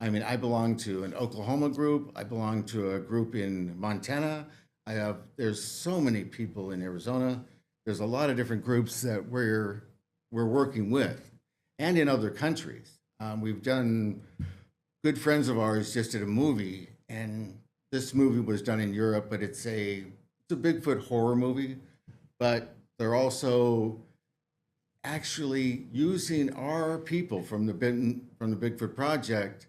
I mean, I belong to an Oklahoma group. I belong to a group in Montana. There's so many people in Arizona. There's a lot of different groups that we're working with, and in other countries. We've done, good friends of ours just did a movie, and this movie was done in Europe, but it's a Bigfoot horror movie, but they're also actually using our people from the Bigfoot Project,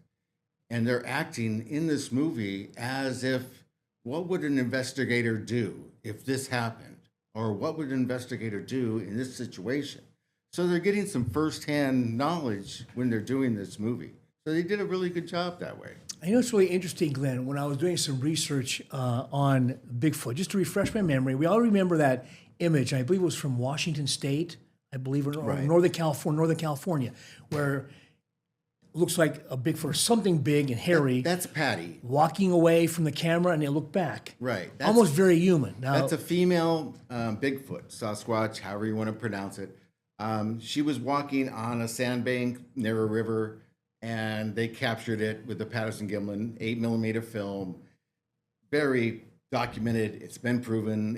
and they're acting in this movie as if, what would an investigator do if this happened? Or what would an investigator do in this situation? So they're getting some firsthand knowledge when they're doing this movie. So they did a really good job that way. I know it's really interesting, Glenn, when I was doing some research on Bigfoot, just to refresh my memory, we all remember that image, I believe it was from Washington State, I believe, or Right. Northern California, where it looks like a Bigfoot or something big and hairy That's Patty. walking away from the camera, and they look back. Right. Almost very human. Now, That's a female Bigfoot, Sasquatch, however you want to pronounce it. She was walking on a sandbank near a river, and they captured it with the Patterson-Gimlin 8mm film. Very documented. It's been proven.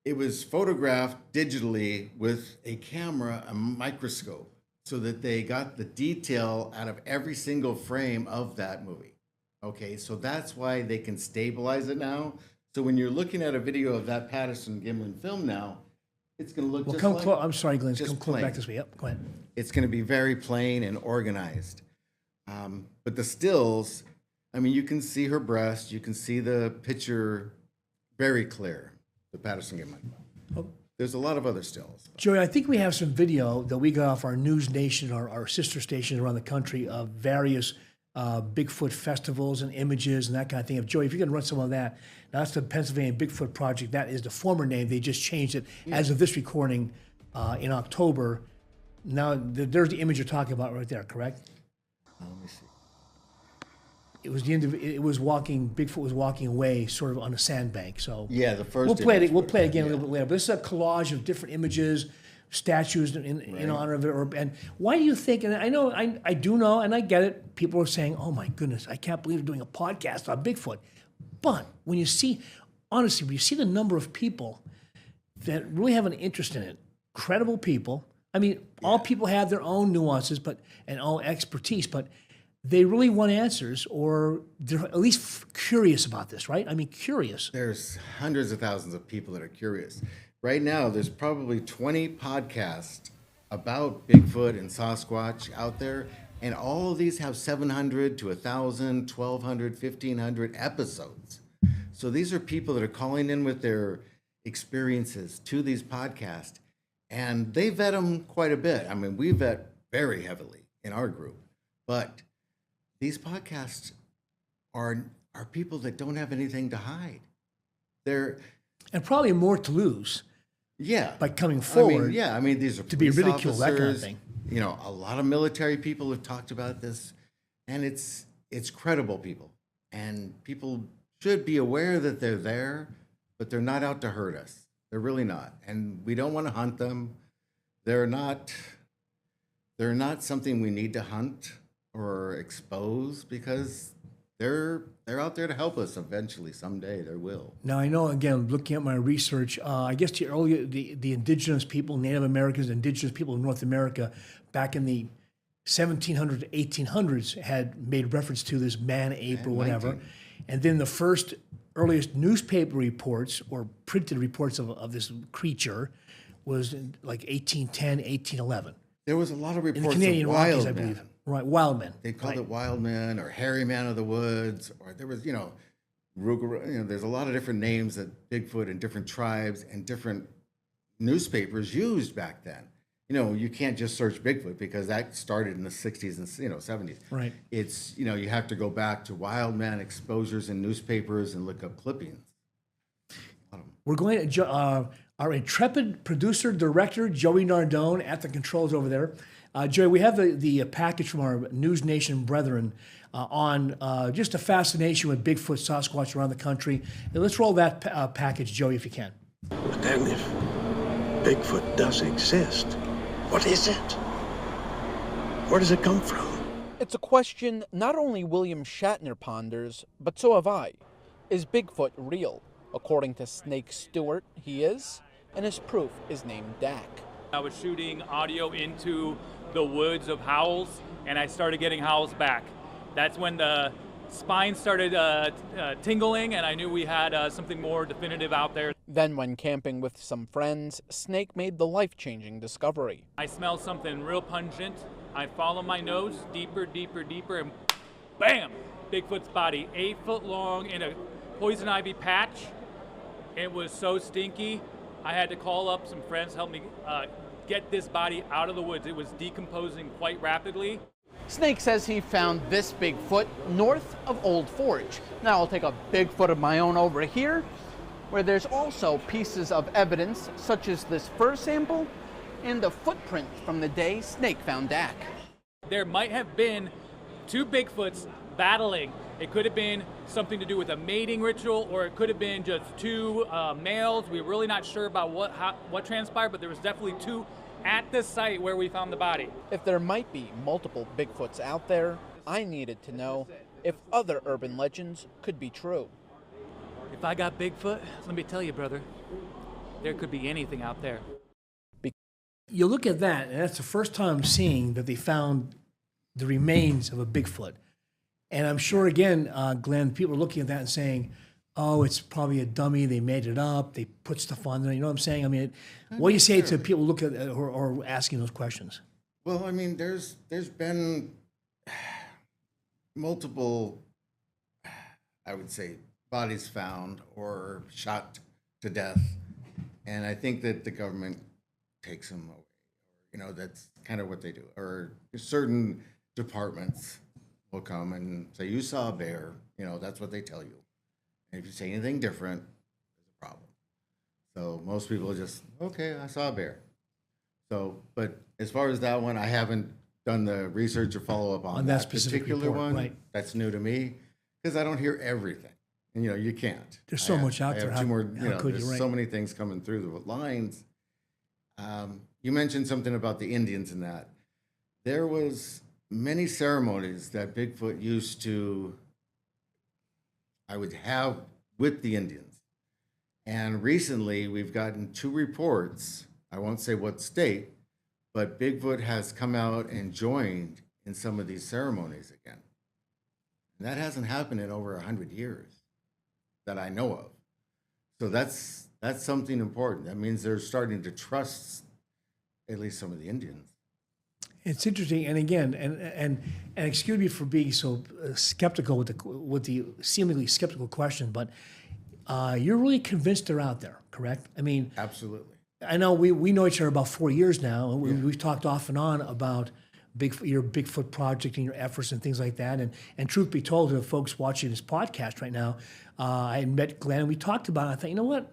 It was photographed digitally with a camera, a microscope, so that they got the detail out of every single frame of that movie. Okay, so that's why they can stabilize it now. So when you're looking at a video of that Patterson-Gimlin film now, it's going to look just like... I'm sorry, Glenn, just come close plain. back this way. Yep, go ahead. It's going to be very plain and organized. But the stills, I mean, you can see her breast, you can see the picture very clear, the Patterson-Gimlin. Oh. There's a lot of other stills. Joey, I think we have some video that we got off our News Nation, our sister stations around the country, of various Bigfoot festivals and images and that kind of thing. Joey, if you can run some of that. Now, that's the Pennsylvania Bigfoot Project. That is the former name. They just changed it as of this recording in October. Now, there's the image you're talking about right there, correct? Let me see. Bigfoot was walking away sort of on a sandbank. So Yeah, the first we'll play it image again a little bit later. But this is a collage of different images, statues in honor of it. And why do you think, and I do know, and I get it, people are saying, oh my goodness, I can't believe they're doing a podcast on Bigfoot. But when you see the number of people that really have an interest in it, credible people, I mean, all people have their own nuances and all expertise, but they really want answers, or they're at least curious about this, right? I mean, curious. There's hundreds of thousands of people that are curious. Right now, there's probably 20 podcasts about Bigfoot and Sasquatch out there, and all of these have 700 to 1,000, 1,200, 1,500 episodes. So these are people that are calling in with their experiences to these podcasts, and they vet them quite a bit. I mean, we vet very heavily in our group, but these podcasts are people that don't have anything to hide. And probably more to lose. Yeah. By coming forward. I mean, these are to be police ridiculed, that kind of officers. thing. You know, a lot of military people have talked about this, and it's credible people. And people should be aware that they're there, but they're not out to hurt us. They're really not. And we don't want to hunt them. They're not something we need to hunt or expose, because they're out there to help us eventually. Someday they will. Now, I know, again, looking at my research, I guess the indigenous people, Native Americans, indigenous people in North America, back in the 1700s to 1800s, had made reference to this man-ape or whatever. 19. And then the earliest newspaper reports or printed reports of this creature was in like 1810, 1811. There was a lot of In the reports Canadian of Rockies, wild I men. believe. Right, wild men. They called right. it wild men or hairy man of the woods, or there was, there's a lot of different names that Bigfoot and different tribes and different newspapers used back then. You know, you can't just search Bigfoot because that started in the 60s and 70s. Right. It's, you have to go back to wild man exposures in newspapers and look up clippings. We're going to, our intrepid producer, director, Joey Nardone, at the controls over there. Joey, we have the package from our News Nation brethren on just a fascination with Bigfoot, Sasquatch around the country. And let's roll that package, Joey, if you can. But then if Bigfoot does exist, what is it? Where does it come from? It's a question not only William Shatner ponders, but so have I. Is Bigfoot real? According to Snake Stewart, he is, and his proof is named Dak. I was shooting audio into the woods of howls, and I started getting howls back. That's when the spine started tingling, and I knew we had something more definitive out there. Then, when camping with some friends, Snake made the life-changing discovery. I smelled something real pungent. I followed my nose deeper, deeper, deeper, and bam! Bigfoot's body, 8 foot long in a poison ivy patch. It was so stinky, I had to call up some friends to help me get this body out of the woods. It was decomposing quite rapidly. Snake says he found this Bigfoot north of Old Forge. Now I'll take a Bigfoot of my own over here, where there's also pieces of evidence such as this fur sample and the footprint from the day Snake found Dak. There might have been 2 Bigfoots battling. It could have been something to do with a mating ritual, or it could have been just 2 males. We're really not sure about what transpired, but there was definitely 2 at the site where we found the body. If there might be multiple Bigfoots out there, I needed to know if other urban legends could be true. If I got Bigfoot, let me tell you, brother, there could be anything out there. You look at that, and that's the first time I'm seeing that they found the remains of a Bigfoot. And I'm sure, again, Glenn, people are looking at that and saying, oh, it's probably a dummy. They made it up. They put stuff on there. You know what I'm saying? I mean, what do you say to people look at or asking those questions? Well, I mean, there's been multiple, I would say, bodies found or shot to death. And I think that the government takes them away. You know, that's kind of what they do. Or certain departments will come and say, you saw a bear. You know, that's what they tell you. And if you say anything different, there's a problem. So most people just, okay, I saw a bear. So, but as far as that one, I haven't done the research or follow up on that that specific particular report, one. right. That's new to me because I don't hear everything. And, you know, you can't. There's so much out I there. have 2 more, How you know, could you, there's right? so many things coming through the lines. You mentioned something about the Indians and that. There was many ceremonies that Bigfoot used to, I would have with the Indians. And recently we've gotten 2 reports, I won't say what state, but Bigfoot has come out and joined in some of these ceremonies again. And that hasn't happened in over 100 years that I know of. So that's something important. That means they're starting to trust at least some of the Indians. It's interesting, and again, and excuse me for being so skeptical with the seemingly skeptical question, but you're really convinced they're out there, correct? I mean, Absolutely. I know we know each other about 4 years now, and we've talked off and on about your Bigfoot project and your efforts and things like that. And truth be told, to the folks watching this podcast right now, I had met Glenn and we talked about it. I thought, you know what?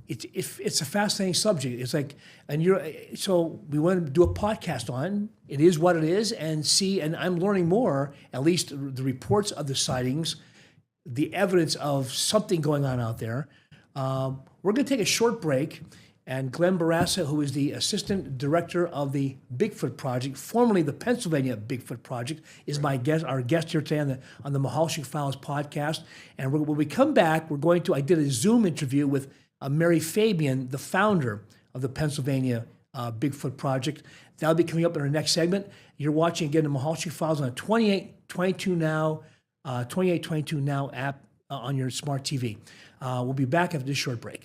It's a fascinating subject. It's like, so we want to do a podcast on it. Is what it is, and see. And I'm learning more. At least the reports of the sightings, the evidence of something going on out there. We're going to take a short break, and Glenn Barassa, who is the assistant director of the Bigfoot Project, formerly the Pennsylvania Bigfoot Project, is our guest here today on the Mehalshick Files podcast. And when we come back, I did a Zoom interview with Mary Fabian, the founder of the Pennsylvania Bigfoot Project. That'll be coming up in our next segment. You're watching again the Mehalshick Files on a 2822 Now app on your smart TV. We'll be back after this short break.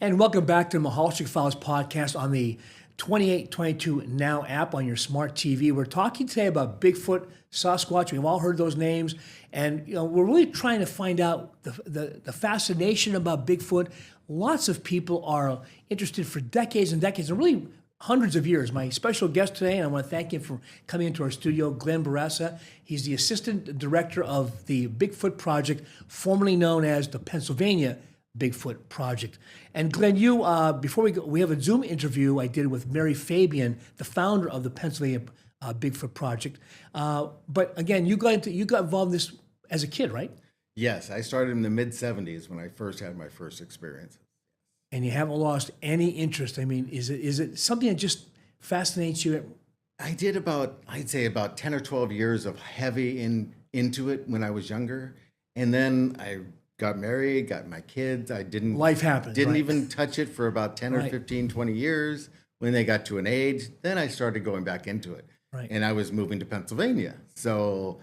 And welcome back to Mehalshick Files podcast on the 2822 Now app on your smart TV. We're talking today about Bigfoot, Sasquatch. We've all heard those names. And we're really trying to find out the fascination about Bigfoot. Lots of people are interested for decades and decades, and really hundreds of years. My special guest today, and I want to thank him for coming into our studio, Glenn Barassa. He's the assistant director of the Bigfoot Project, formerly known as the Pennsylvania Bigfoot Project. And Glenn, you, before we go, we have a Zoom interview I did with Mary Fabian, the founder of the Pennsylvania Bigfoot Project. But again, you got involved in this as a kid, right? Yes, I started in the mid-'70s when I first had my first experience. And you haven't lost any interest. I mean, is it something that just fascinates you? I did I'd say about 10 or 12 years of heavy into it when I was younger. And then I got married, got my kids. Life happened. Didn't right? even touch it for about 10 or Right. 15, 20 years. When they got to an age, then I started going back into it. Right. And I was moving to Pennsylvania. So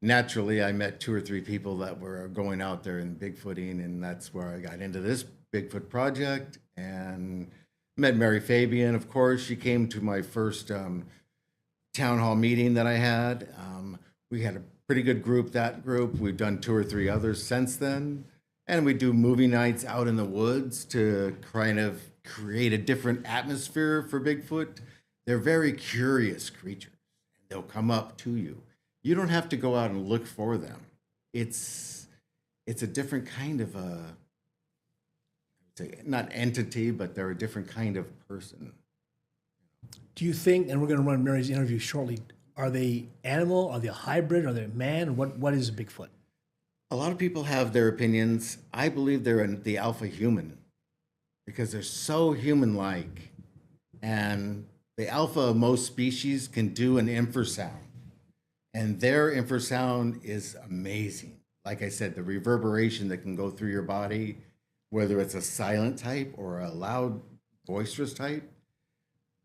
naturally, I met 2 or 3 people that were going out there and Bigfooting. And that's where I got into this Bigfoot project and met Mary Fabian, of course. She came to my first town hall meeting that I had. We had a pretty good group, that group. We've done 2 or 3 others since then. And we do movie nights out in the woods to kind of create a different atmosphere for Bigfoot. They're very curious creatures. They'll come up to you. You don't have to go out and look for them. It's a different kind of not entity, but they're a different kind of person. Do you think, and we're going to run Mary's interview shortly, are they animal? Are they a hybrid? Are they a man? What is a Bigfoot? A lot of people have their opinions. I believe they're the alpha human because they're so human-like. And the alpha of most species can do an infrasound. And their infrasound is amazing. Like I said, the reverberation that can go through your body, whether it's a silent type or a loud, boisterous type.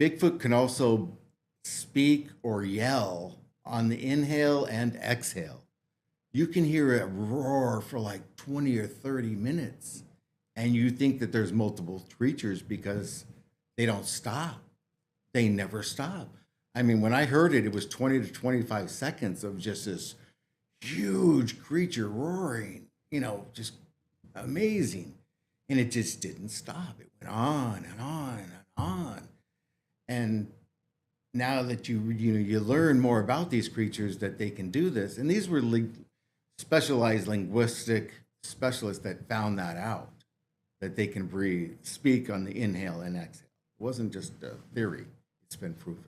Bigfoot can also speak or yell on the inhale and exhale. You can hear it roar for like 20 or 30 minutes, and you think that there's multiple creatures because they don't stop. They never stop. I mean, when I heard it, it was 20 to 25 seconds of just this huge creature roaring, just amazing. And it just didn't stop. It went on and on and on. And now that you learn more about these creatures, that they can do this, and these were specialized linguistic specialists that found that out, that they can speak on the inhale and exhale. It wasn't just a theory; it's been proven.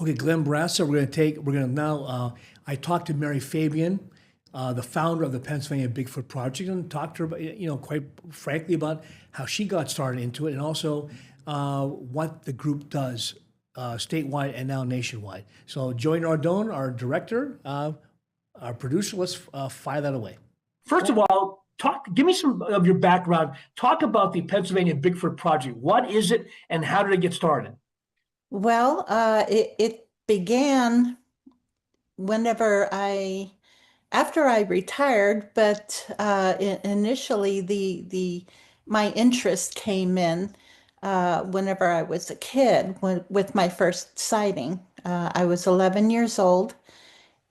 Okay, Glenn Barassa, we're going to now. I talked to Mary Fabian, the founder of the Pennsylvania Bigfoot Project, and talked to her about, quite frankly, about how she got started into it, and also what the group does statewide and now nationwide. So Joey Nardone, our director, our producer, let's fire that away. First of all, give me some of your background. Talk about the Pennsylvania Bigfoot Project. What is it, and how did it get started? Well, it began after I retired, but initially my interest came in whenever I was a kid with my first sighting. I was 11 years old,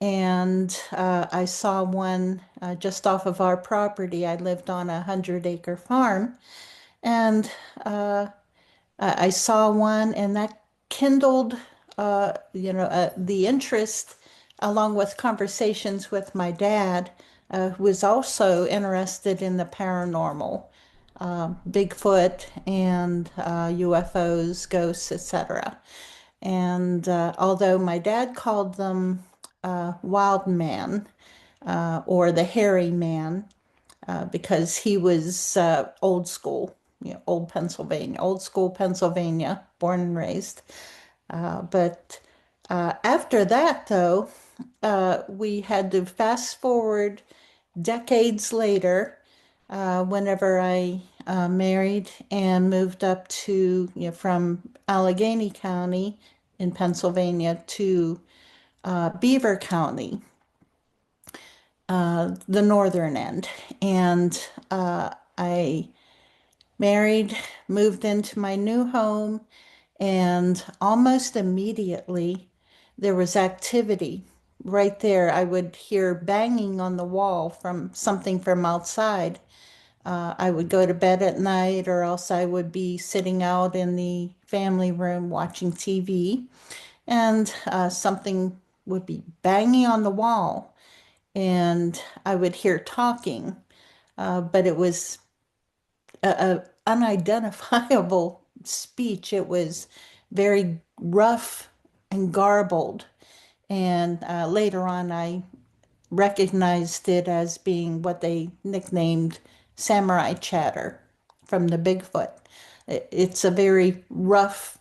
and I saw one just off of our property. I lived on a 100-acre farm, and I saw one, and that kindled, the interest, along with conversations with my dad, who was also interested in the paranormal, Bigfoot and UFOs, ghosts, etc. And although my dad called them wild man or the hairy man, because he was old school, old school Pennsylvania, born and raised. But after that, though, we had to fast forward decades later, whenever I married and moved up to, from Allegheny County in Pennsylvania to Beaver County, the northern end. And I married, moved into my new home, and almost immediately there was activity right there. I would hear banging on the wall from something from outside. I would go to bed at night, or else I would be sitting out in the family room watching TV, and something would be banging on the wall, and I would hear talking, but it was a unidentifiable speech. It was very rough and garbled. And later on, I recognized it as being what they nicknamed samurai chatter from the Bigfoot. It's a very rough,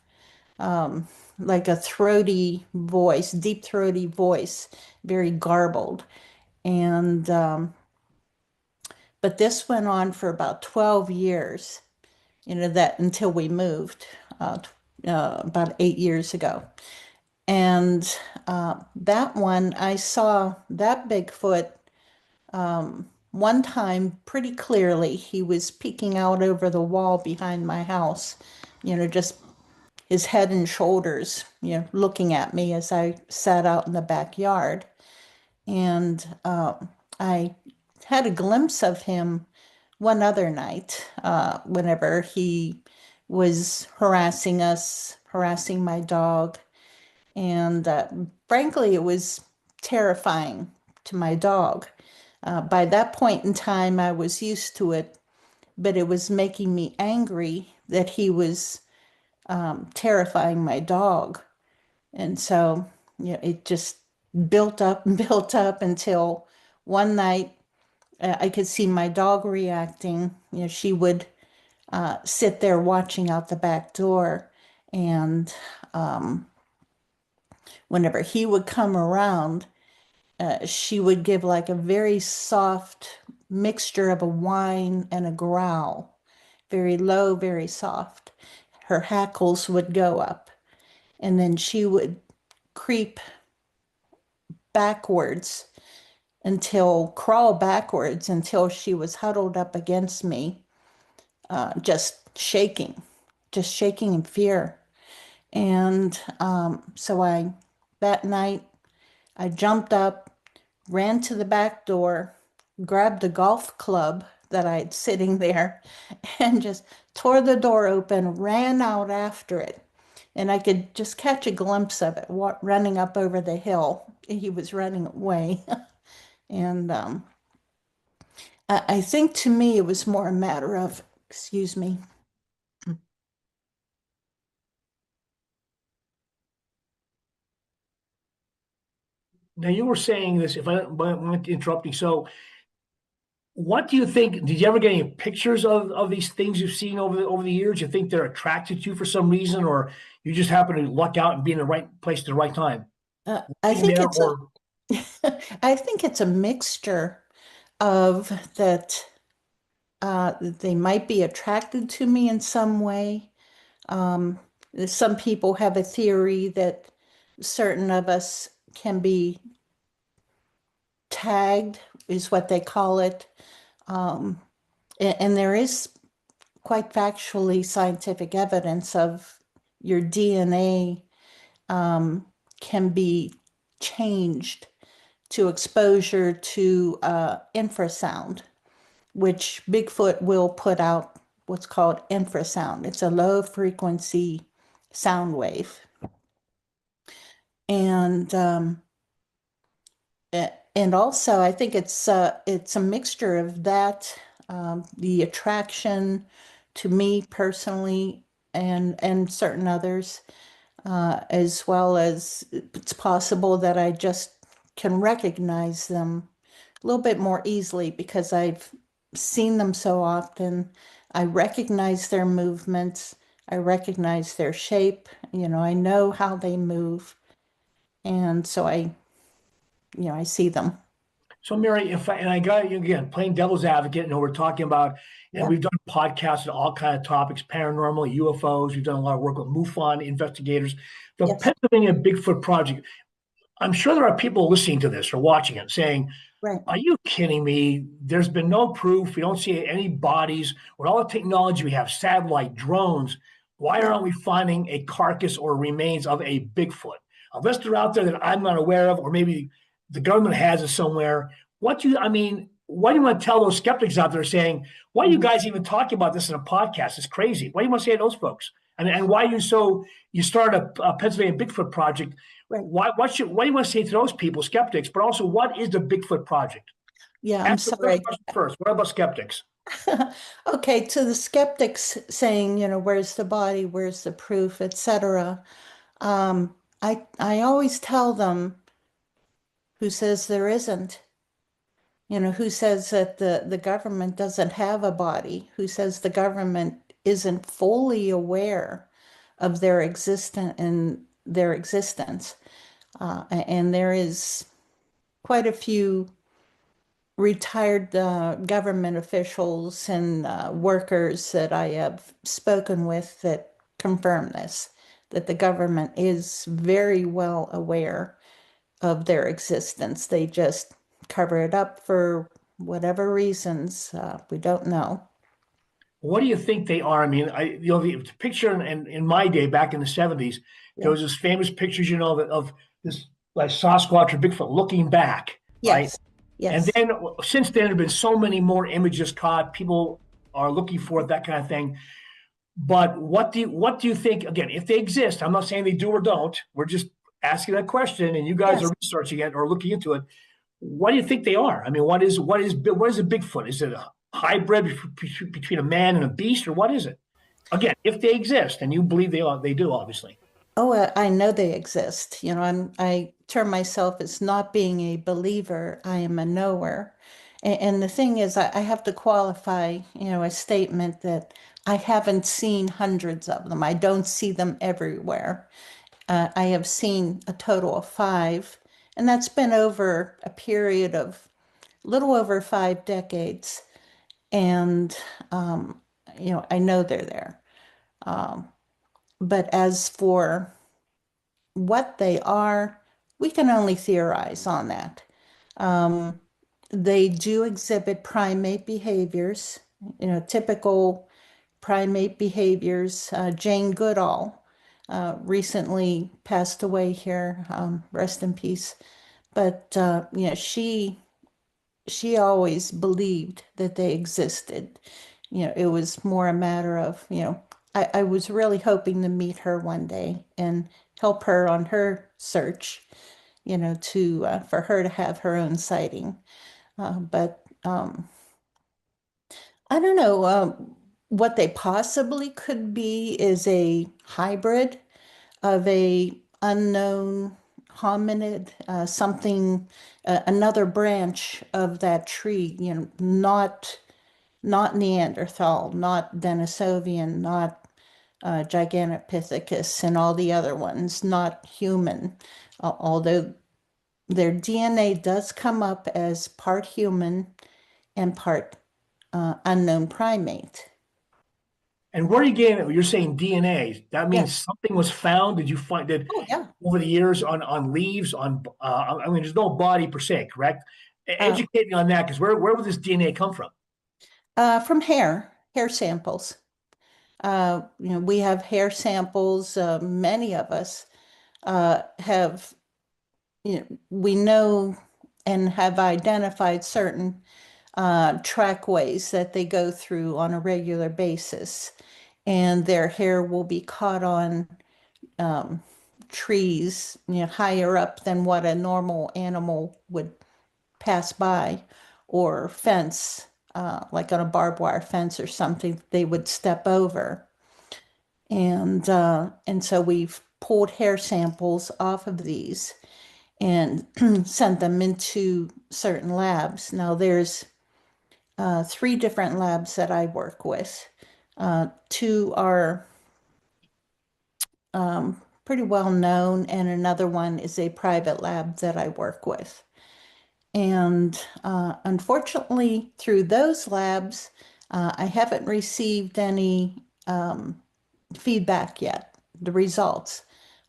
like a throaty voice, deep throaty voice, very garbled. And but this went on for about 12 years, that until we moved about 8 years ago. And that one, I saw that Bigfoot one time pretty clearly. He was peeking out over the wall behind my house, just his head and shoulders, looking at me as I sat out in the backyard. And I had a glimpse of him one other night, whenever he was harassing us, harassing my dog. And frankly, it was terrifying to my dog. By that point in time, I was used to it, but it was making me angry that he was terrifying my dog. And so, it just built up and built up until one night I could see my dog reacting. She would sit there watching out the back door, and whenever he would come around, she would give like a very soft mixture of a whine and a growl, very low, very soft. Her hackles would go up, and then she would creep backwards crawl backwards until she was huddled up against me, just shaking in fear. And so that night, I jumped up, ran to the back door, grabbed a golf club that I had sitting there, and just tore the door open, ran out after it. And I could just catch a glimpse of it running up over the hill. He was running away. And I think to me it was more a matter of, excuse me. Now you were saying this, if I don't mind interrupting. So what do you think? Did you ever get any pictures of these things you've seen over the years? You think they're attracted to you for some reason, or you just happen to luck out and be in the right place at the right time? I think There, it's a I think it's a mixture of that they might be attracted to me in some way. Um, some people have a theory that certain of us can be tagged, is what they call it. And there is quite factually scientific evidence of your DNA can be changed to exposure to infrasound, which Bigfoot will put out what's called infrasound. It's a low frequency sound wave. And and also I think it's a mixture of that, the attraction to me personally, and certain others, as well as it's possible that I just can recognize them a little bit more easily because I've seen them so often. I recognize their movements. I recognize their shape. I know how they move. And so I see them. so Mary, and I got you again playing devil's advocate, and we're talking about, and Yeah. we've done podcasts on all kind of topics, paranormal, UFOs. We've done a lot of work with MUFON investigators. The Yes. Pennsylvania Bigfoot Project. I'm sure there are people listening to this or watching it saying, Right. Are you kidding me? There's been no proof. We don't see any bodies. With all the technology we have, satellite, drones, why Yeah. aren't we finding a carcass or remains of a Bigfoot? Unless they're out there that I'm not aware of, or maybe the government has it somewhere. Why do you want to tell those skeptics out there saying, why are you Mhm. guys even talking about this in a podcast? It's crazy. What do you want to say to those folks? And why you started a Pennsylvania Bigfoot project. Right. What do you want to say to those people, skeptics, but also what is the Bigfoot project? Yeah, I'm Ask the first sorry. question first. What about skeptics? Okay, to the skeptics saying, where's the body, where's the proof, etc. I always tell them, who says there isn't? Who says that the government doesn't have a body? Who says the government isn't fully aware of their existence? And there is quite a few retired government officials and workers that I have spoken with that confirm this, that the government is very well aware of their existence. They just cover it up for whatever reasons. We don't know. What do you think they are? I mean, the picture in my day, back in the 70s, there Yeah. was this famous pictures, of this like Sasquatch or Bigfoot looking back, right? Yes. And Yes. then since then, there have been so many more images caught. People are looking for it, that kind of thing. But what do you think? Again, if they exist, I'm not saying they do or don't. We're just asking that question, and you guys Yes. are researching it or looking into it. What do you think they are? I mean, what is a Bigfoot? Is it a hybrid between a man and a beast, or what is it? Again, if they exist, and you believe they do, obviously. Oh, I know they exist. I term myself as not being a believer. I am a knower. And the thing is, I have to qualify, a statement that I haven't seen hundreds of them. I don't see them everywhere. I have seen a total of five, and that's been over a period of little over 5 decades. And, I know they're there. But as for what they are, we can only theorize on that. They do exhibit primate behaviors, typical primate behaviors. Jane Goodall recently passed away here, rest in peace. But she always believed that they existed. It was more a matter of, I was really hoping to meet her one day and help her on her search, to for her to have her own sighting. But I don't know. What they possibly could be is a hybrid of a unknown hominid, something, another branch of that tree, not Neanderthal, not Denisovian, not Gigantopithecus and all the other ones, not human, although their DNA does come up as part human and part unknown primate. And where are you getting it? You're saying DNA. That means Yes. something was found. Did you find that Oh, yeah. over the years on leaves? I mean, there's no body per se, correct? Uh, Educate me on that, because where would this DNA come from? from hair samples. We have hair samples. Many of us have, we know and have identified certain trackways that they go through on a regular basis, and their hair will be caught on trees, higher up than what a normal animal would pass by, or fence, like on a barbed wire fence or something, they would step over. And so we've pulled hair samples off of these and sent them into certain labs. Now there's three different labs that I work with. Two are pretty well known, and another one is a private lab that I work with. And unfortunately, through those labs, I haven't received any feedback yet, the results.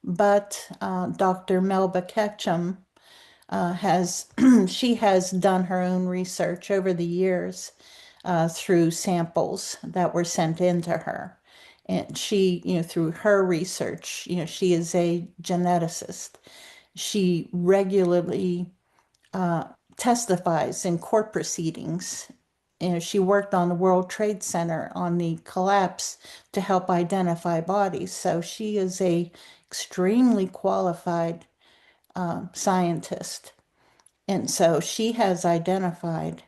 But Dr. Melba Ketchum has she has done her own research over the years through samples that were sent in to her. And she, through her research, she is a geneticist. She regularly testifies in court proceedings. She worked on the World Trade Center on the collapse to help identify bodies. So she is a extremely qualified scientist. And so she has identified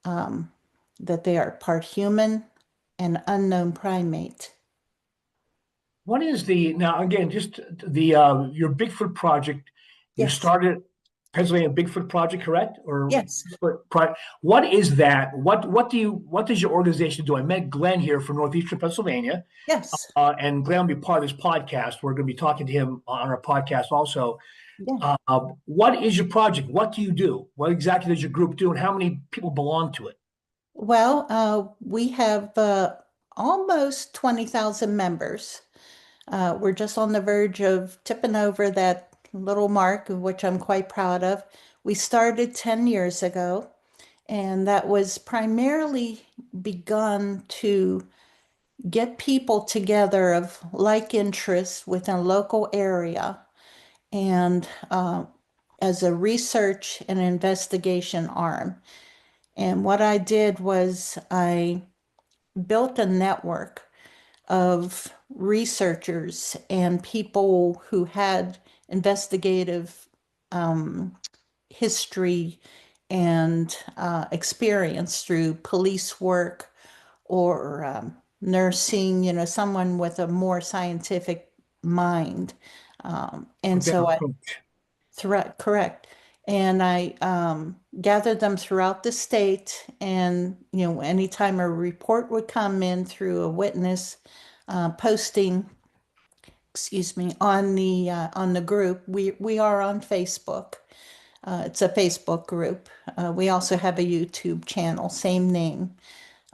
that they are part human and unknown primate. What is now again, just the your Bigfoot project, you Yes. started Pennsylvania Bigfoot Project, correct? Or Yes. what is that? What does your organization do? I met Glenn here from Northeastern Pennsylvania, Yes. and Glenn will be part of this podcast. We're going to be talking to him on our podcast also. Yeah. What is your project? What do you do? What exactly does your group do, and how many people belong to it? Well, we have almost 20,000 members. We're just on the verge of tipping over that little mark, of which I'm quite proud of. We started 10 years ago, and that was primarily begun to get people together of like interests within a local area and as a research and investigation arm. And what I did was I built a network of researchers and people who had investigative history and experience through police work or nursing, someone with a more scientific mind. And so I correct. And I gathered them throughout the state. And, anytime a report would come in through a witness posting, excuse me, on the group, we are on Facebook. It's a Facebook group. We also have a YouTube channel, same name.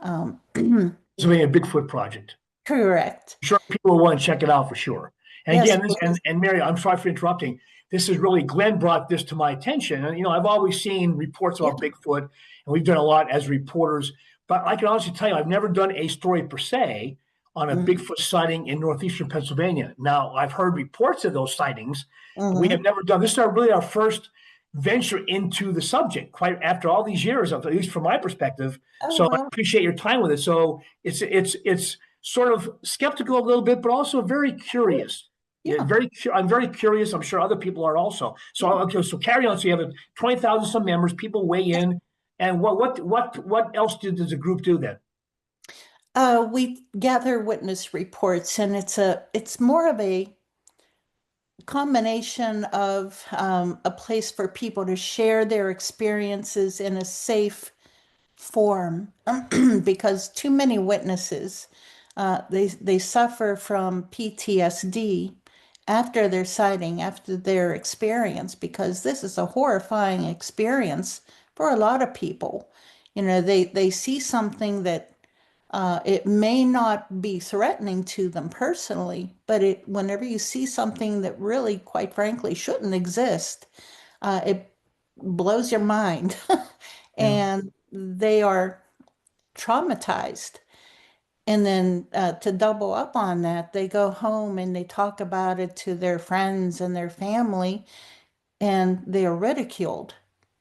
Pennsylvania Bigfoot Project. Correct. I'm sure people will want to check it out for sure. And Yes, again, and Mary, I'm sorry for interrupting. This is really Glenn brought this to my attention. And I've always seen reports about Bigfoot, and we've done a lot as reporters. But I can honestly tell you, I've never done a story per se on a Bigfoot sighting in northeastern Pennsylvania. Now, I've heard reports of those sightings. We have never done this. Is really our first venture into the subject, quite after all these years, at least from my perspective. Oh, So I wow. appreciate your time with it. So it's sort of skeptical a little bit, but also very curious. Yeah. I'm very curious. I'm sure other people are also. So okay, so carry on. So you have 20,000 some members. People weigh in, and what else does the group do then? We gather witness reports, and it's more of a combination of a place for people to share their experiences in a safe form, because too many witnesses they suffer from PTSD after their sighting, after their experience, because this is a horrifying experience for a lot of people. They see something that it may not be threatening to them personally, but whenever you see something that really, quite frankly, shouldn't exist, it blows your mind. And they are traumatized. And then to double up on that, they go home and they talk about it to their friends and their family, and they are ridiculed.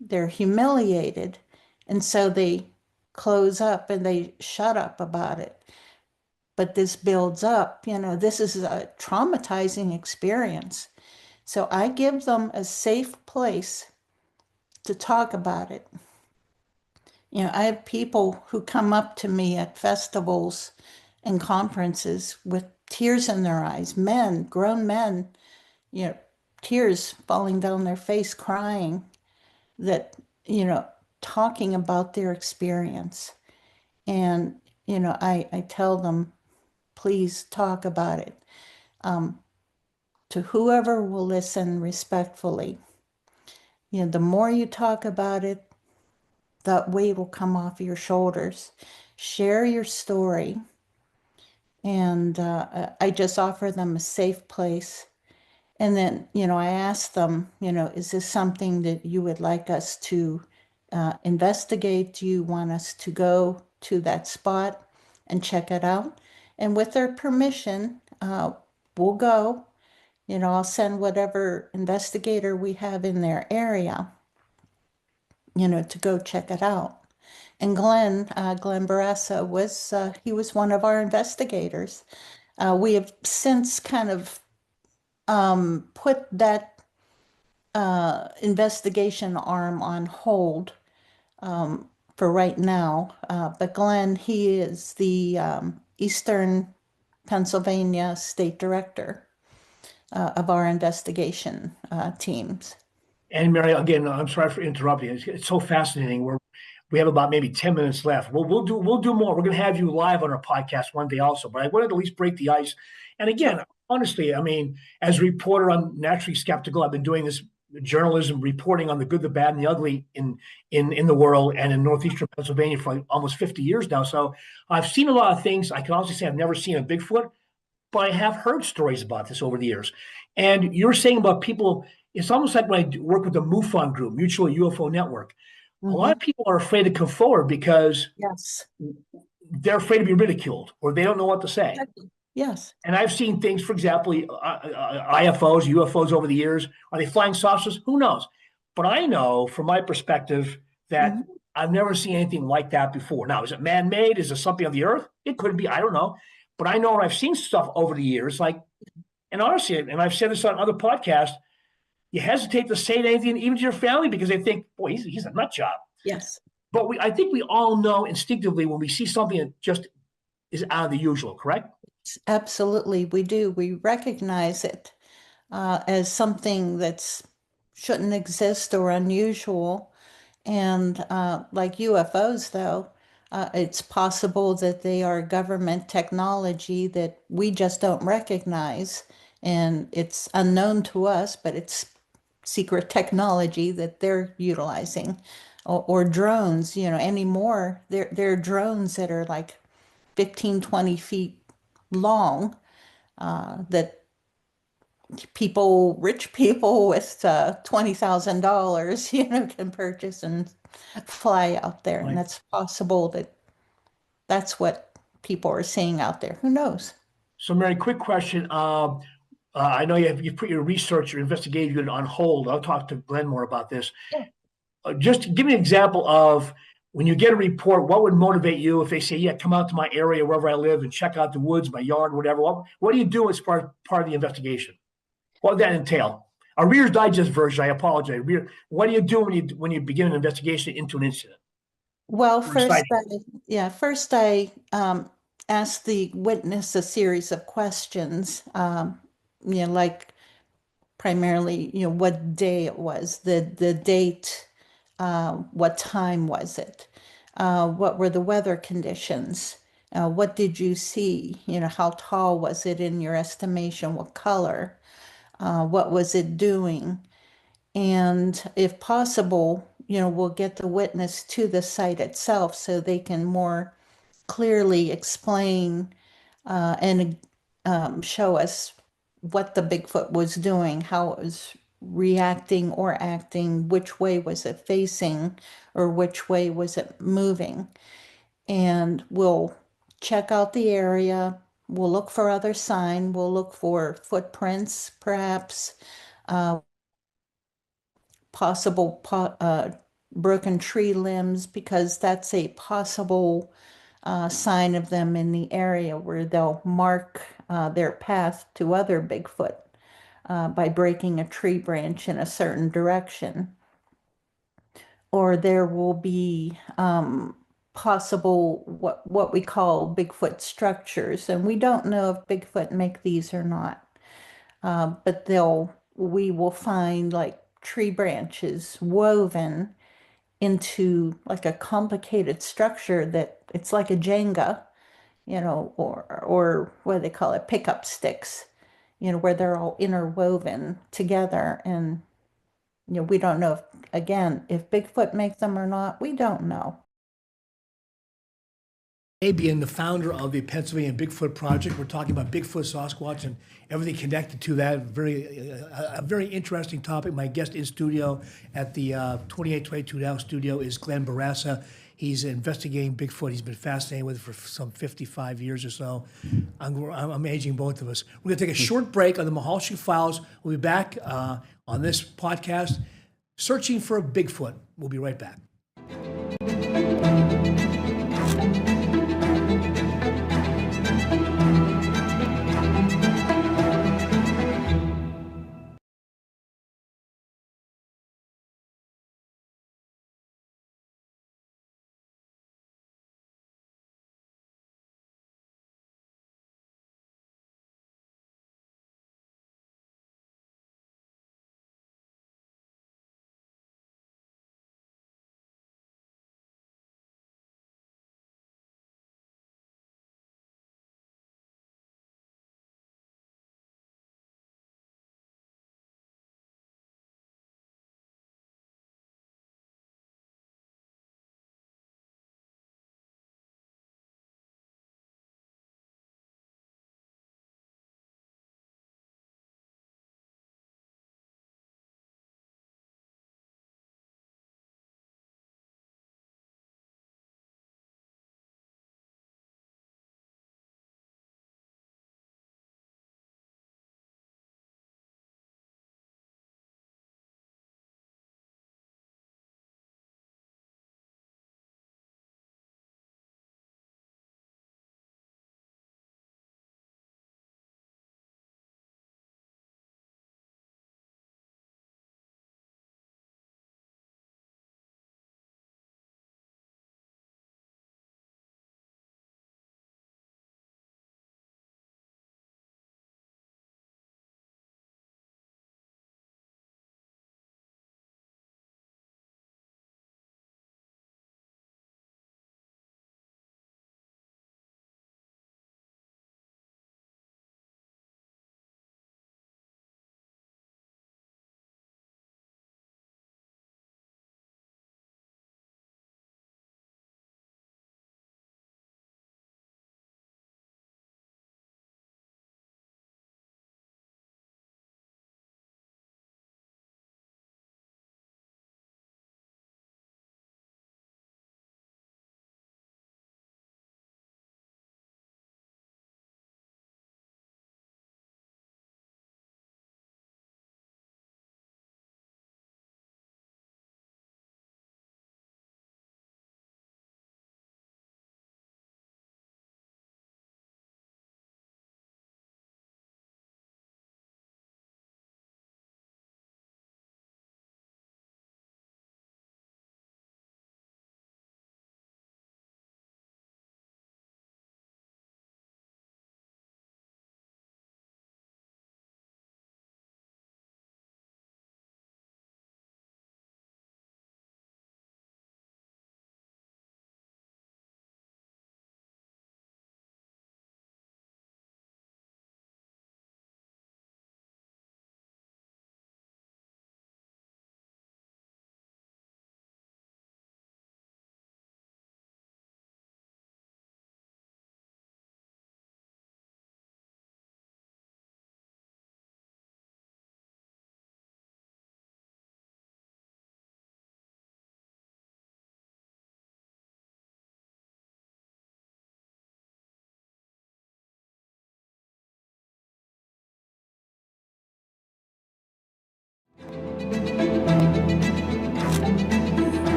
They're humiliated. And so they close up and they shut up about it. But this builds up. This is a traumatizing experience. So I give them a safe place to talk about it. I have people who come up to me at festivals and conferences with tears in their eyes, men, grown men, tears falling down their face, crying, that, talking about their experience. And, I tell them, please talk about it. To whoever will listen respectfully. The more you talk about it, that weight will come off your shoulders. Share your story. And I just offer them a safe place. And then, I asked them, is this something that you would like us to investigate? Do you want us to go to that spot and check it out? And with their permission, we'll go. I'll send whatever investigator we have in their area, to go check it out. And Glenn Barassa he was one of our investigators. We have since kind of put that investigation arm on hold for right now. But Glenn, he is the Eastern Pennsylvania State Director of our investigation teams. And Mary, again, I'm sorry for interrupting. It's so fascinating. We have about maybe 10 minutes left. We'll do more. We're going to have you live on our podcast one day also. But I wanted to at least break the ice. And again, honestly, I mean, as a reporter, I'm naturally skeptical. I've been doing this journalism, reporting on the good, the bad, and the ugly in the world and in northeastern Pennsylvania for like almost 50 years now. So I've seen a lot of things. I can honestly say I've never seen a Bigfoot, but I have heard stories about this over the years. And you're saying about people, it's almost like when I work with the MUFON group, Mutual UFO Network. A lot of people are afraid to come forward because Yes. they're afraid to be ridiculed or they don't know what to say. Yes. And I've seen things, for example, IFOs, UFOs over the years. Are they flying saucers? Who knows? But I know from my perspective that I've never seen anything like that before. Now, is it man-made? Is it something of the earth? It could be. I don't know. But I know I've seen stuff over the years, and honestly, and I've said this on other podcasts, you hesitate to say anything even to your family because they think, boy, he's a nut job. Yes. But I think we all know instinctively when we see something that just is out of the usual, correct? Absolutely, we do. We recognize it as something that shouldn't exist or unusual. And like UFOs, though, it's possible that they are government technology that we just don't recognize. And it's unknown to us, but it's secret technology that they're utilizing. Or drones, anymore. There are drones that are like 15, 20 feet long that rich people with $20,000, can purchase and fly out there. Right. And it's possible that that's what people are seeing out there. Who knows? So, Mary, quick question. I know you've put your research, your investigative unit on hold. I'll talk to Glenn more about this. Yeah. Just give me an example of when you get a report, what would motivate you if they say, yeah, come out to my area, wherever I live, and check out the woods, my yard, whatever. What do you do as part of the investigation? What would that entail? A Reader's Digest version, I apologize. What do you do when you begin an investigation into an incident? Well, Or first, sighting? first I asked the witness a series of questions, like primarily, what day it was, the date, what time was it, what were the weather conditions, what did you see, how tall was it in your estimation, what color, what was it doing, and if possible, we'll get the witness to the site itself so they can more clearly explain and show us what the Bigfoot was doing, how it was reacting or acting, which way was it facing, or which way was it moving. And we'll check out the area. We'll look for other sign. We'll look for footprints, perhaps, possible broken tree limbs, because that's a possible sign of them in the area where they'll mark their path to other Bigfoot by breaking a tree branch in a certain direction. Or there will be possible what we call Bigfoot structures, and we don't know if Bigfoot make these or not, but we will find like tree branches woven into like a complicated structure that it's like a Jenga, or what do they call it, pickup sticks, where they're all interwoven together. And, we don't know if Bigfoot make them or not. We don't know. Being the founder of the Pennsylvania Bigfoot Project. We're talking about Bigfoot, Sasquatch, and everything connected to that. A very interesting topic. My guest in studio at the 2822 Now studio is Glenn Barassa. He's investigating Bigfoot. He's been fascinated with it for some 55 years or so. I'm aging both of us. We're going to take a short break on the Mehalshick Files. We'll be back on this podcast, Searching for a Bigfoot. We'll be right back.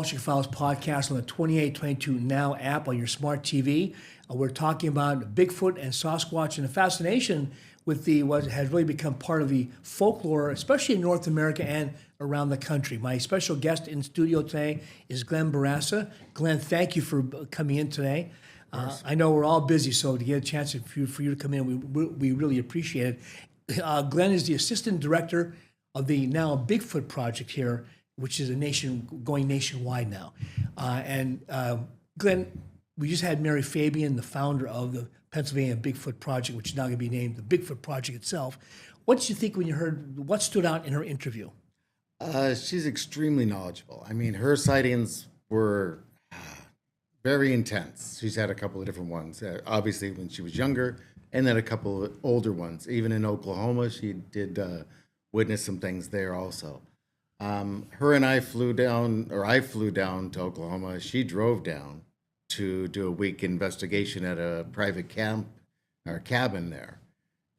Mehalshick Files podcast on the 2822 Now app on your smart TV. We're talking about Bigfoot and Sasquatch and the fascination with what has really become part of the folklore, especially in North America and around the country. My special guest in studio today is Glenn Barassa. Glenn, thank you for coming in today. I know we're all busy, so to get a chance for you to come in, we really appreciate it. Glenn is the assistant director of the now Bigfoot project here, which is going nationwide now. Glenn, we just had Mary Fabian, the founder of the Pennsylvania Bigfoot Project, which is now going to be named the Bigfoot Project itself. What did you think when you heard, what stood out in her interview? She's extremely knowledgeable. I mean, her sightings were very intense. She's had a couple of different ones, obviously when she was younger, and then a couple of older ones. Even in Oklahoma, she did witness some things there also. Her and I flew down, or I flew down to Oklahoma. She drove down to do a week investigation at a private camp or cabin there.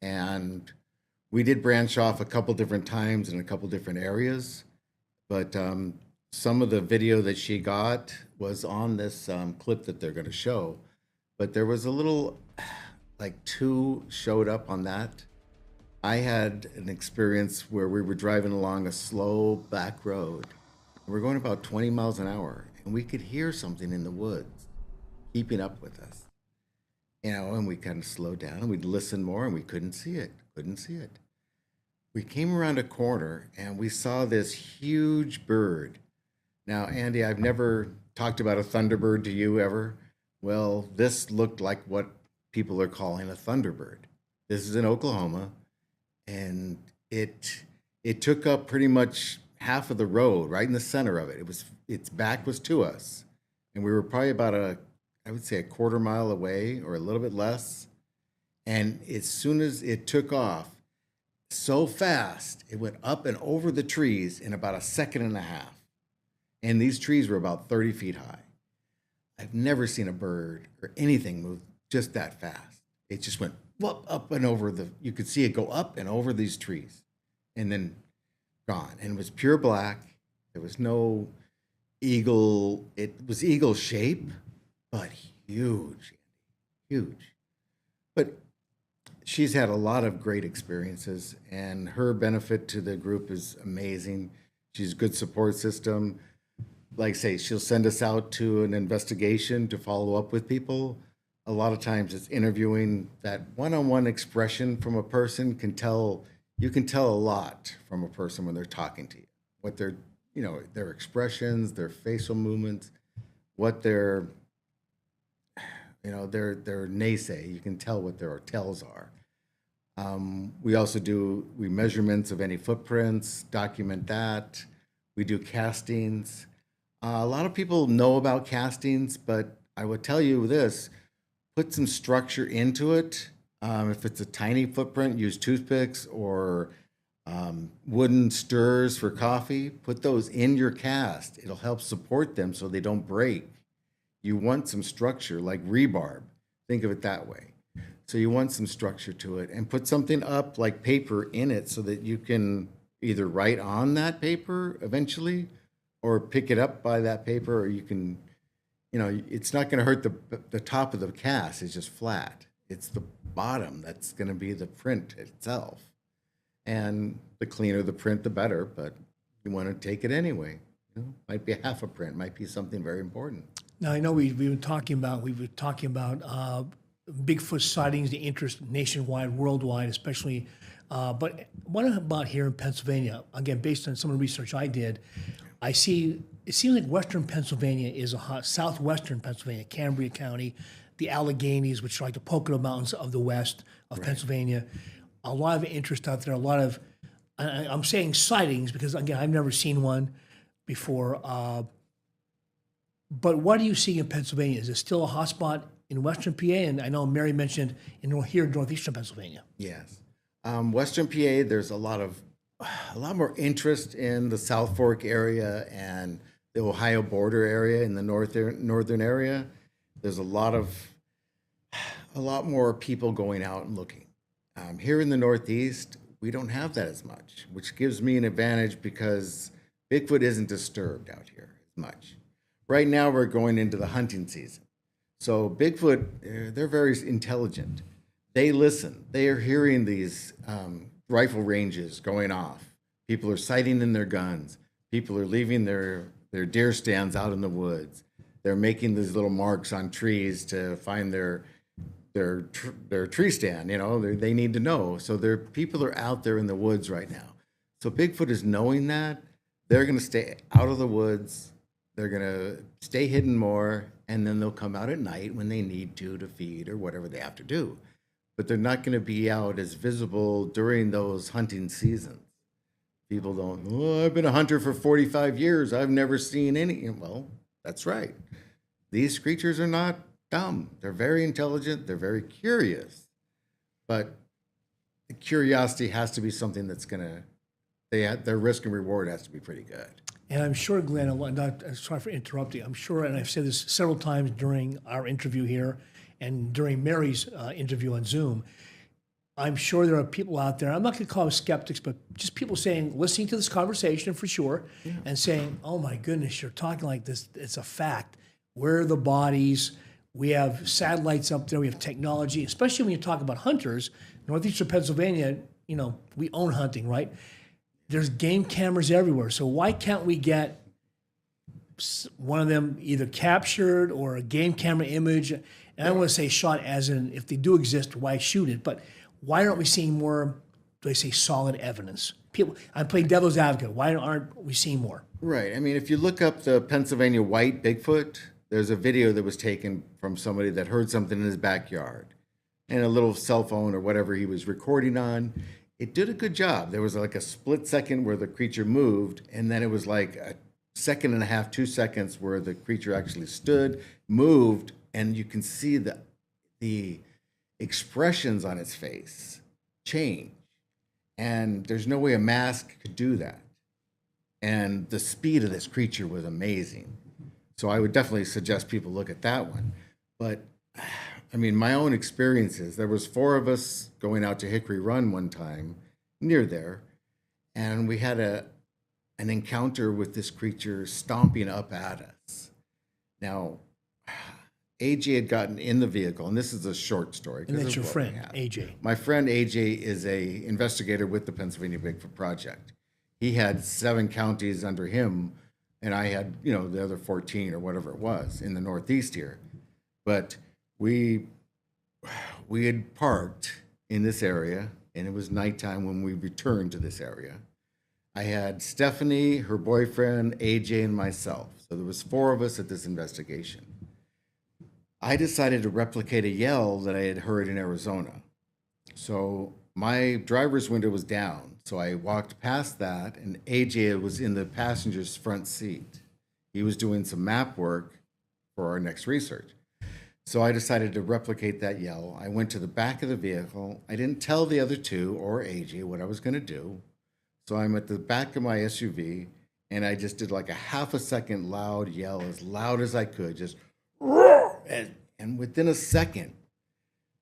And we did branch off a couple different times in a couple different areas, but some of the video that she got was on this clip that they're going to show. But there was a little, like 2 showed up on that. I had an experience where we were driving along a slow back road. We're going about 20 miles an hour, and we could hear something in the woods keeping up with us. You know, and we kind of slowed down and we'd listen more and we couldn't see it. We came around a corner and we saw this huge bird. Now, Andy, I've never talked about a thunderbird to you ever. Well, this looked like what people are calling a thunderbird. This is in Oklahoma, and it took up pretty much half of the road, right in the center of it. Its back was to us, and we were probably about I would say a quarter mile away or a little bit less. And as soon as it took off so fast, it went up and over the trees in about a second and a half. And these trees were about 30 feet high. I've never seen a bird or anything move just that fast. It just went up and over you could see it go up and over these trees and then gone. And it was pure black. There was no eagle. It was eagle shape, but huge. But she's had a lot of great experiences, and her benefit to the group is amazing. She's a good support system. Like I say, she'll send us out to an investigation to follow up with people. A lot of times it's interviewing. That one-on-one expression from a person you can tell a lot from a person when they're talking to you. What their expressions, their facial movements, what their naysay. You can tell what their tells are. We also do measurements of any footprints, document that. We do castings. A lot of people know about castings, but I would tell you this, put some structure into it. If it's a tiny footprint, use toothpicks or wooden stirrers for coffee. Put those in your cast. It'll help support them so they don't break. You want some structure, like rebarb. Think of it that way. So you want some structure to it, and put something up like paper in it so that you can either write on that paper eventually or pick it up by that paper, or you can, it's not going to hurt the top of the cast. It's just flat. It's the bottom that's going to be the print itself. And the cleaner the print, the better, but you want to take it anyway. Might be a half a print, might be something very important. Now, I know we've been talking about Bigfoot sightings, the interest nationwide, worldwide, especially. But what about here in Pennsylvania? Again, based on some of the research I did, it seems like Western Pennsylvania is southwestern Pennsylvania, Cambria County, the Alleghenies, which are like the Pocono Mountains of the west of Pennsylvania. A lot of interest out there, a lot of, I'm saying sightings because, again, I've never seen one before. But what do you see in Pennsylvania? Is it still a hotspot in Western PA? And I know Mary mentioned here in northeastern Pennsylvania. Yes. Western PA, there's a lot more interest in the South Fork area and the Ohio border area in the northern area. There's a lot more people going out and looking. Here in the Northeast, we don't have that as much, which gives me an advantage because Bigfoot isn't disturbed out here as much. Right now, we're going into the hunting season. So Bigfoot, they're very intelligent. They listen. They are hearing these rifle ranges going off. People are sighting in their guns. People are leaving their deer stands out in the woods. They're making these little marks on trees to find their tree stand. They need to know. So people are out there in the woods right now. So Bigfoot is knowing that. They're going to stay out of the woods. They're going to stay hidden more, and then they'll come out at night when they need to feed or whatever they have to do. but they're not going to be out as visible during those hunting seasons. People don't, oh, I've been a hunter for 45 years. I've never seen any. Well, that's right. These creatures are not dumb. They're very intelligent. They're very curious. But the curiosity has to be something that's going to, their risk and reward has to be pretty good. And I'm sure, Glenn, sorry for interrupting. I'm sure, and I've said this several times during our interview here and during Mary's interview on Zoom, I'm sure there are people out there, I'm not going to call them skeptics, but just people saying, listening to this conversation for sure, and saying, oh my goodness, you're talking like this. It's a fact. Where are the bodies? We have satellites up there. We have technology, especially when you talk about hunters. Northeastern Pennsylvania, you know, we own hunting, right? There's game cameras everywhere. So why can't we get one of them either captured or a game camera image? And I don't want to say shot as in, if they do exist, why shoot it? But why aren't we seeing more, do I say solid evidence? People, I'm playing devil's advocate. Why aren't we seeing more? Right. I mean, if you look up the Pennsylvania white Bigfoot, there's a video that was taken from somebody that heard something in his backyard and a little cell phone or whatever he was recording on. It did a good job. There was like a split second where the creature moved, and then it was like a second and a half, 2 seconds where the creature actually stood, moved, and you can see the expressions on its face change. And there's no way a mask could do that. And the speed of this creature was amazing. So I would definitely suggest people look at that one. But I mean, my own experiences, there was 4 of us going out to Hickory Run one time near there, and we had an encounter with this creature stomping up at us. Now, AJ had gotten in the vehicle, and this is a short story. And that's your friend, AJ. My friend AJ is a investigator with the Pennsylvania Bigfoot Project. He had 7 counties under him, and I had, you know, the other 14 or whatever it was in the Northeast here. But we had parked in this area, and it was nighttime when we returned to this area. I had Stephanie, her boyfriend, AJ, and myself. So there was 4 of us at this investigation. I decided to replicate a yell that I had heard in Arizona. So my driver's window was down. So I walked past that, and AJ was in the passenger's front seat. He was doing some map work for our next research. So I decided to replicate that yell. I went to the back of the vehicle. I didn't tell the other 2 or AJ what I was going to do. So I'm at the back of my SUV, and I just did like a half a second loud yell, as loud as I could, just roar. And within a second,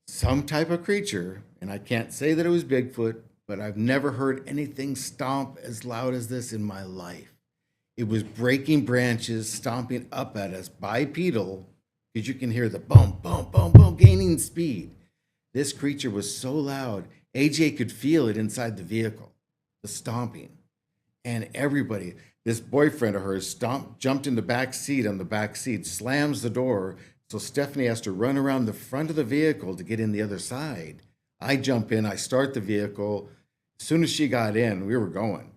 some type of creature, and I can't say that it was Bigfoot, but I've never heard anything stomp as loud as this in my life. It was breaking branches, stomping up at us, bipedal, because you can hear the bump, bump, bump, bump, gaining speed. This creature was so loud, AJ could feel it inside the vehicle, the stomping. And everybody, this boyfriend of hers jumped in the back seat on the back seat, slams the door, so Stephanie has to run around the front of the vehicle to get in the other side. I jump in, I start the vehicle. As soon as she got in, we were going.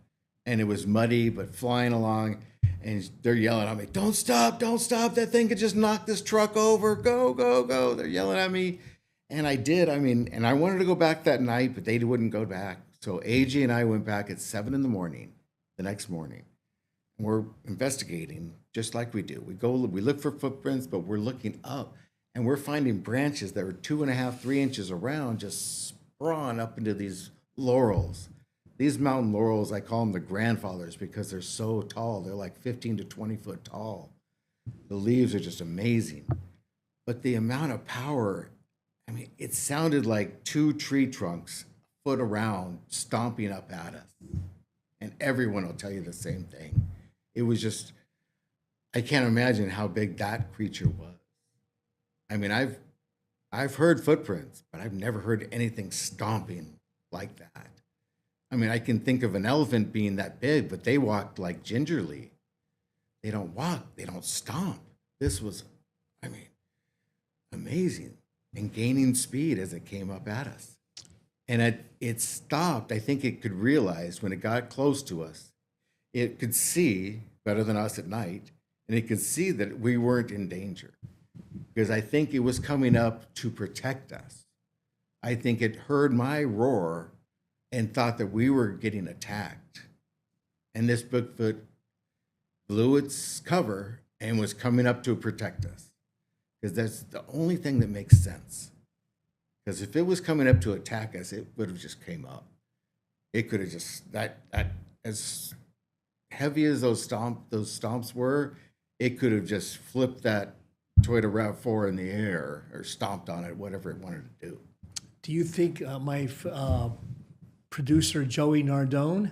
And it was muddy, but flying along. And they're yelling at me, don't stop, that thing could just knock this truck over, go, go, go. They're yelling at me. And I did, and I wanted to go back that night, but they wouldn't go back. So AJ and I went back at 7 a.m. the next morning. And we're investigating just like we do. We look for footprints, but we're looking up, and we're finding branches that were 2.5, 3 inches around, just sprawn up into these laurels. These mountain laurels, I call them the grandfathers because they're so tall. They're like 15 to 20 foot tall. The leaves are just amazing. But the amount of power, it sounded like 2 tree trunks a foot around stomping up at us. And everyone will tell you the same thing. It was just, I can't imagine how big that creature was. I've heard footprints, but I've never heard anything stomping like that. I can think of an elephant being that big, but they walked like gingerly. They don't walk, they don't stomp. This was, amazing, and gaining speed as it came up at us. And it stopped. I think it could realize when it got close to us, it could see better than us at night, and it could see that we weren't in danger, because I think it was coming up to protect us. I think it heard my roar and thought that we were getting attacked. And this Bigfoot blew its cover and was coming up to protect us. Because that's the only thing that makes sense. Because if it was coming up to attack us, it would have just came up. It could have just, that as heavy as those stomps were, it could have just flipped that Toyota RAV4 in the air or stomped on it, whatever it wanted to do. Do you think my producer, Joey Nardone,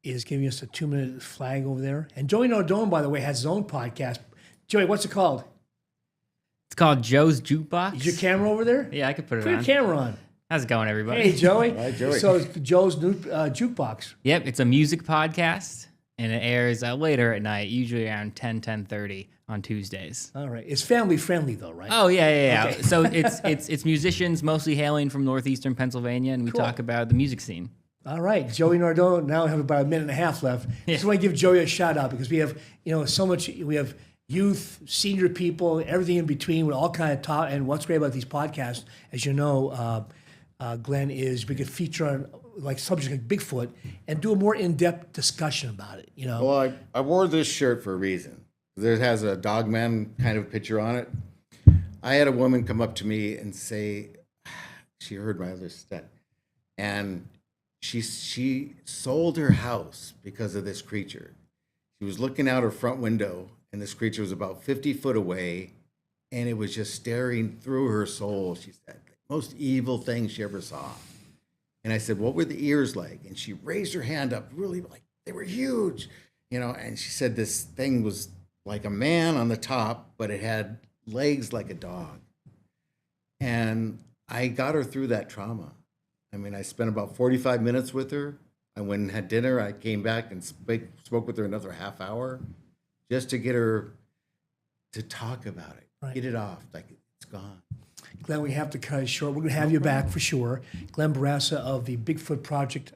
is giving us a 2-minute flag over there? And Joey Nardone, by the way, has his own podcast. Joey, what's it called? It's called Joe's Jukebox. Is your camera over there? Yeah, I could put it Put on. your camera on. How's it going, everybody? Hey, Joey. Hi, Joey. So it's Joe's new jukebox. Yep, it's a music podcast, and it airs later at night, usually around 10:30 on Tuesdays. All right. It's family friendly, though, right? Oh, yeah. Okay. So it's musicians mostly hailing from northeastern Pennsylvania, and we Cool. talk about the music scene. All right, Joey Nardone. Now we have about a minute and a half left. Just want to give Joey a shout out because we have, so much. We have youth, senior people, everything in between. With all kind of talk. And what's great about these podcasts, as you know, Glenn, is we could feature on like subjects like Bigfoot and do a more in-depth discussion about it. Well, I wore this shirt for a reason. It has a Dogman kind of picture on it. I had a woman come up to me and say, she heard my other set, and she sold her house because of this creature. She was looking out her front window, and this creature was about 50 foot away, and it was just staring through her soul. She said, the most evil thing she ever saw. And I said, what were the ears like? And she raised her hand up, really like, they were huge, and she said this thing was like a man on the top, but it had legs like a dog. And I got her through that trauma. I mean, I spent about 45 minutes with her. I went and had dinner. I came back and spoke with her another half hour just to get her to talk about it, Right. get it off, like it's gone. Glenn, we have to cut it short. We're going to have you back for sure. Glenn Barassa of the Bigfoot Project,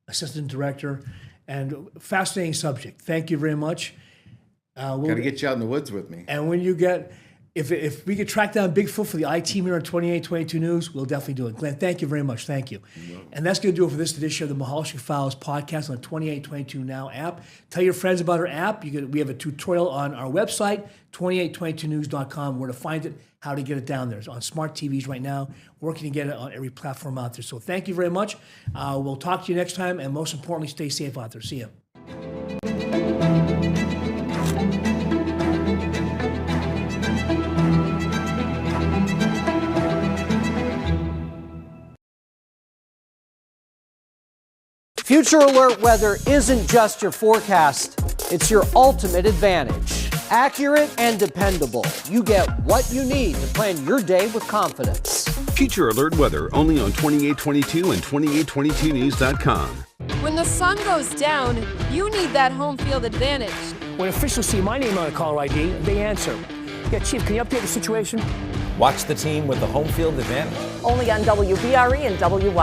Assistant Director, and fascinating subject. Thank you very much. Got to get you out in the woods with me. And when you get, if we could track down Bigfoot for the I-Team here on 2822 News, we'll definitely do it. Glenn, thank you very much. Thank you. And that's going to do it for this edition of the Mehalshick Files podcast on the 2822 Now app. Tell your friends about our app. We have a tutorial on our website, 2822news.com, where to find it, how to get it down there. It's on smart TVs right now, working to get it on every platform out there. So thank you very much. We'll talk to you next time, and most importantly, stay safe out there. See you. Future Alert Weather isn't just your forecast, it's your ultimate advantage. Accurate and dependable, you get what you need to plan your day with confidence. Future Alert Weather only on 2822 and 2822news.com. When the sun goes down, you need that home field advantage. When officials see my name on a caller ID, they answer. Yeah, Chief, can you update the situation? Watch the team with the home field advantage. Only on WBRE and WY.